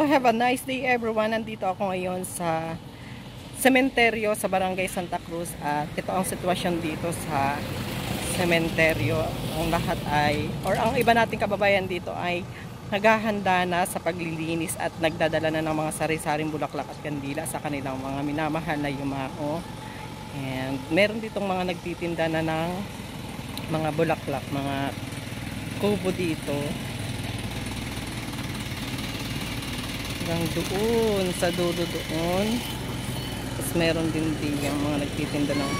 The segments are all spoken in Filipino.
have a nice day everyone. Nandito ako ngayon sa sementeryo sa Barangay Santa Cruz at ito ang sitwasyon dito sa sementeryo. Ang lahat ay, or ang iba nating kababayan dito ay naghahanda na sa paglilinis at nagdadala na ng mga sari-saring bulaklak at kandila sa kanilang mga minamahal na yumao. And meron ditong mga nagtitinda na ng mga bulaklak, mga kubo dito. Hanggang doon, sa dulo doon. Tapos meron din yung mga nagtitinda ng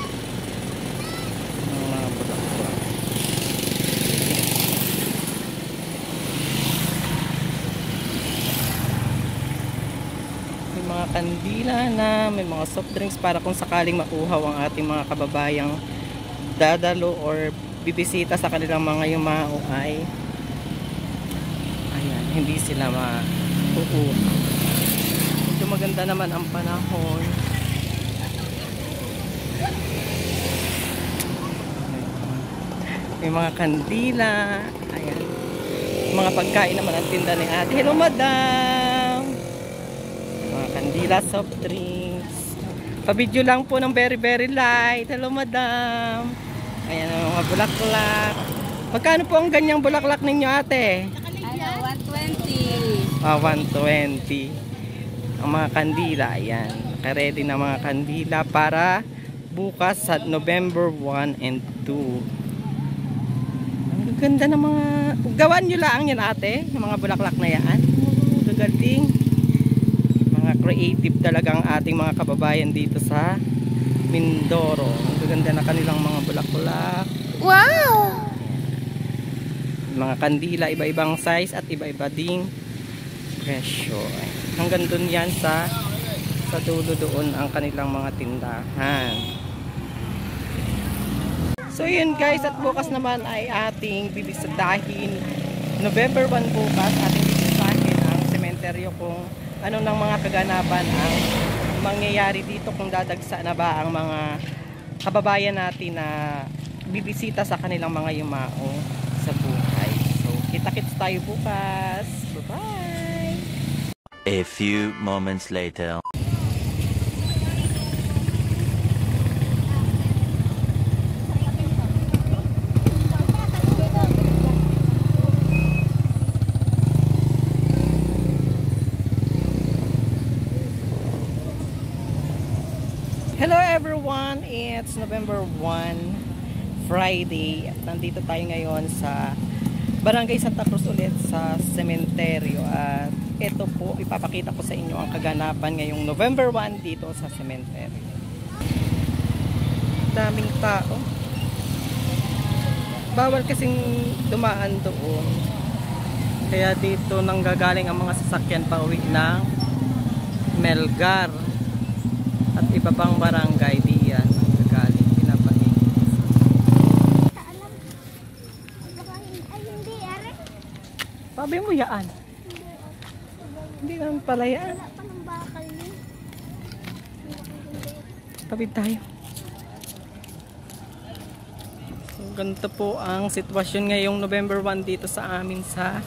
mga bulaklak. May mga kandila na, may mga soft drinks para kung sakaling mauhaw ang ating mga kababayang dadalo or bibisita sa kanilang mga yumao ay ayan, hindi sila mauuhaw. Ito maganda naman ang panahon. May mga kandila. Ayan. Mga pagkain naman ang tinda ni ate. Hello madam! Mga kandila, soft drinks. Pabidyo lang po ng very very light. Hello madam! Ayan ang mga bulaklak. Magkano po ang ganyang bulaklak ninyo ate? 120. 120. Ang mga kandila, ayan. Naka-ready na mga kandila para bukas sa November 1 and 2. Ang ganda ng mga... Gawan nyo lang yan ate, yung mga bulaklak na yan. Gagaling. Mga creative talaga ang ating mga kababayan dito sa Mindoro. Ang gaganda na kanilang mga bulaklak. Wow! Mga kandila, iba-ibang size at iba-iba ding presyo. Hanggang dun yan sa dulo doon ang kanilang mga tindahan. So yun guys, at bukas naman ay ating bibisitahin. November 1 bukas, ating bibisitahin ang sementeryo kung ano ng mga kaganapan ang mangyayari dito, kung dadagsa na ba ang mga kababayan natin na bibisita sa kanilang mga yumao sa buhay. So kita-kits tayo bukas. Bye-bye! A few moments later. Hello everyone! It's November 1, Friday. At nandito tayo ngayon sa Barangay Santa Cruz ulit sa sementeryo. At ito po, ipapakita ko sa inyo ang kaganapan ngayong November 1 dito sa sementeryo. Daming tao. Bawal kasing dumaan doon. Kaya dito nanggagaling ang mga sasakyan pa uwi ng Melgar. At iba pang barangay diyan nanggagaling pinapahin. Sabi mo yaan. Hindi naman pala yan. Tapid tayo. So, ganito po ang sitwasyon ngayong November 1 dito sa amin sa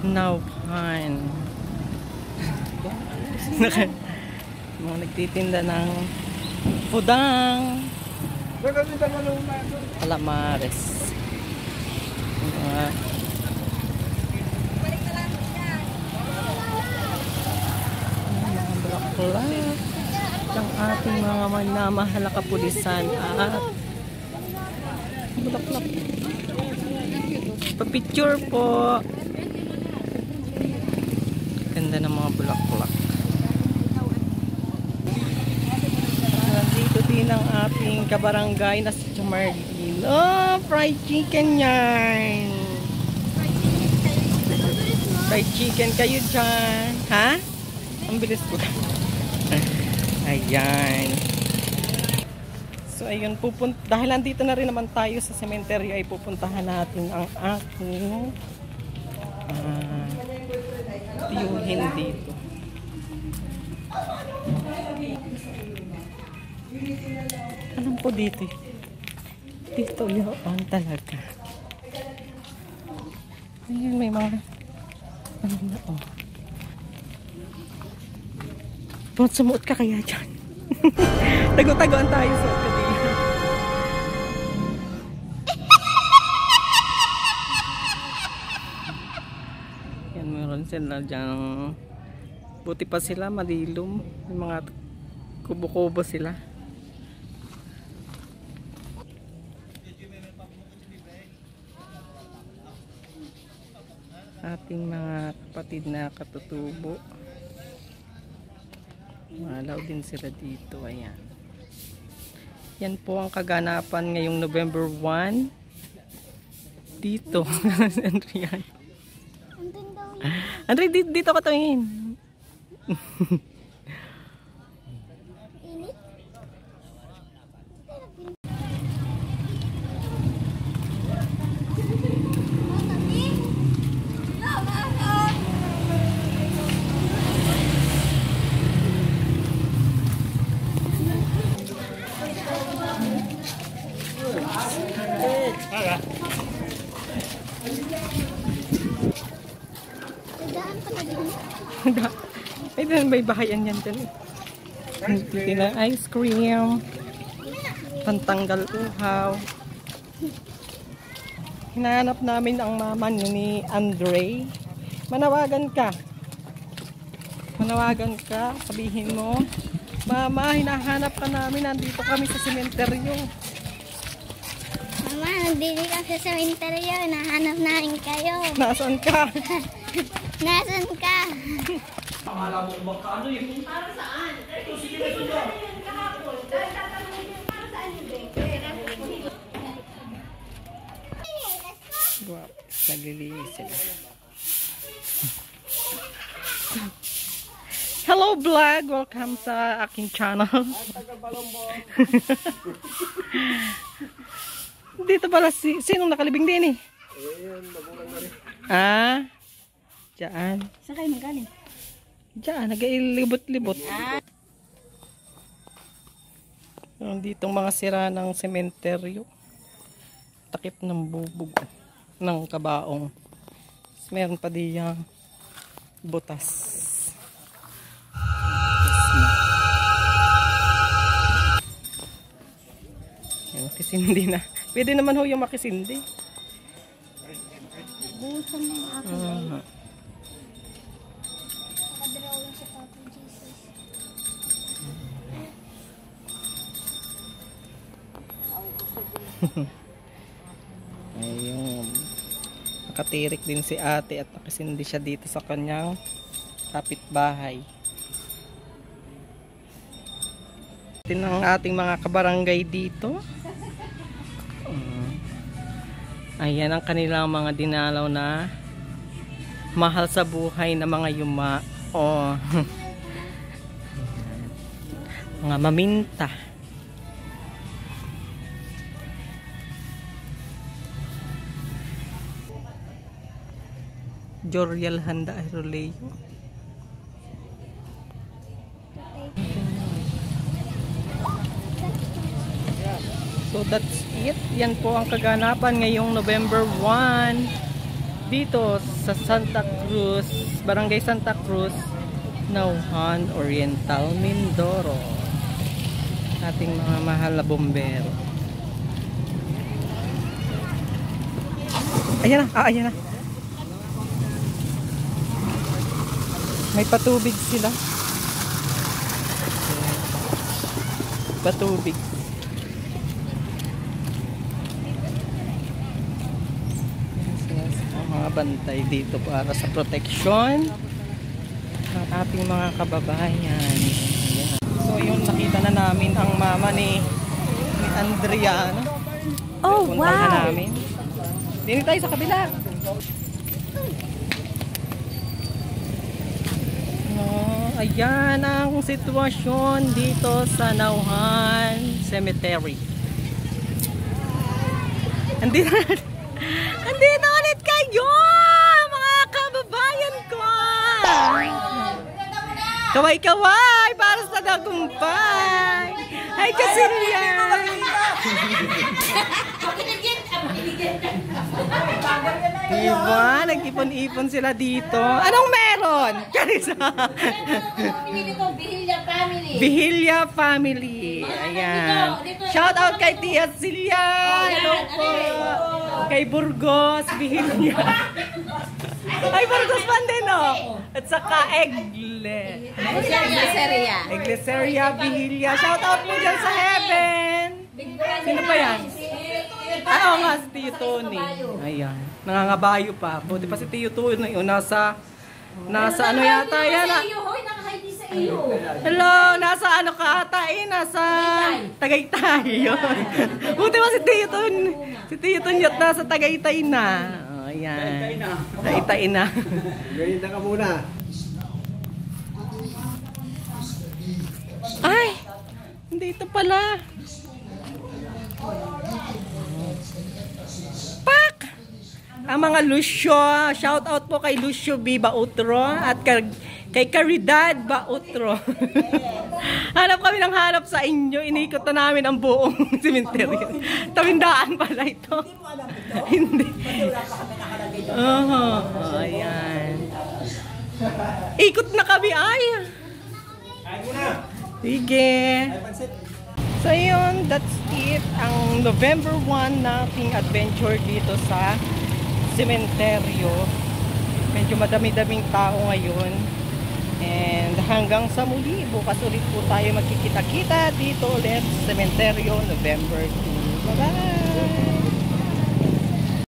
Naupan. Mga nagtitinda ng pudang, calamares. Mga bulaklak ng ating mga minamahal na kapulisan at bulaklak. Pa-picture po. Ganda ng mga bulaklak. Nandito din ang ating kabarangay na si Marlene. Oh, fried chicken yan. Fried chicken kayo dyan. Ha? Ang bilis ko. Ayan. So ayun, dahil nandito na rin naman tayo sa sementeryo, ay pupuntahan natin ang ating tiyuhin dito. Alam po dito. Dito yun talaga. Ayun, may mga ano na oh. Sumuot ka kaya dyan. Tago-tagoan tayo sa kanila. Yan, meron sila dyan. Buti pa sila, malilom. May mga kubo-kubo sila. Ating mga kapatid na katutubo. Malaw din sila dito. Ayan. Yan po ang kaganapan ngayong November 1 dito. Andrian. Andre, dito ka tingin. May bahayan yan dyan. Hindi na ice cream. Pantanggal uhaw. Hinahanap namin ang mama ni Andre. Manawagan ka. Manawagan ka. Sabihin mo, Mama, hinahanap ka namin. Nandito kami sa sementeryo. Mama, nandito kami sa sementeryo. Hinahanap namin kayo. Nasaan ka? Nasaan ka? Akala mo magkano yun? Para saan? Ito, sige na ito. Wow, naglilinis sila. Hello vlog! Welcome sa aking channel. Dito pala sinong nakalibing din eh? Ah? Diyan. Saan kayo magaling? Diyan, nag-ilibot-libot. Meron ditong mga sira ng sementeryo. Takip ng bubog ng kabaong. Meron pa diyang butas. Yan, makisindi na. Pwede naman ho yung makisindi. Busan ng ako. Nakadrawing si Papa Jesus. Ay, yung nakatirik din si ate at nakisindi siya dito sa kanyang kapitbahay. Ito ang ating mga kabarangay dito. Ayan ang kanilang mga dinalaw na mahal sa buhay na mga yuma. Oh. Mga maminta. Joriel Handa Aeroleo. So that's it. Yan po ang kaganapan ngayong November 1 dito sa Santa Cruz, Barangay Santa Cruz, Nauhan Oriental, Mindoro. Ating mga mahal na bombero. Ayan na, ayan na. May patubig sila. Patubig. Mga bantay dito para sa protection ng ating mga kababayan. Ayan. So yun, nakita na namin ang mama ni Andriana. Oh, Puntahan wow! namin. Dito tayo sa kabila. Ayan ang sitwasyon dito sa Nauhan Cemetery. Andito ulit kayo, mga kababayan ko. Kaway-kaway para sa tagumpay. Ay, kasi yan. Diba? Nag-ipon-ipon sila dito. Anong meron? yun? Charis. Pinili ko, Bihilya Family. Bihilya Family. Ayan. Shout out kay Tia Silya. Hello po. Kay Burgos, Bihilya. Ay, Burgos man din, oh. At saka Iglesia, Bihilya. Shout out po dyan sa Heaven. Sino pa yan? Oo nga, si Tio Tony. Ayan. Nangangabayo pa. Buti pa si Tio Tony. Nasa ano yata yan? Hoy, naka-hide sa iyo. Hello, nasa ano ka ata eh? Nasa Tagaytay. Yun. Buti pa si Tio Tony. Si Tio Tony at nasa Tagaytay na. Ayan. Tagaytay na. Ganyan ka muna. Ay! Dito pala. Pak! Ang mga Lucio, shout out po kay Lucio B. Bautro at kay Caridad Bautro. Hanap kami ng hanap sa inyo. Inikot na namin ang buong cemetery. Tawindaan pala ito. Hindi. Ayan. Ikot na kami ay. Sige. So yun, that's it. Ang November 1 nating adventure dito sa sementeryo. Medyo madami-daming tao ngayon. And hanggang sa muli, bukas ulit po tayo magkikita-kita dito ulit sa sementeryo, November 2. Bye-bye!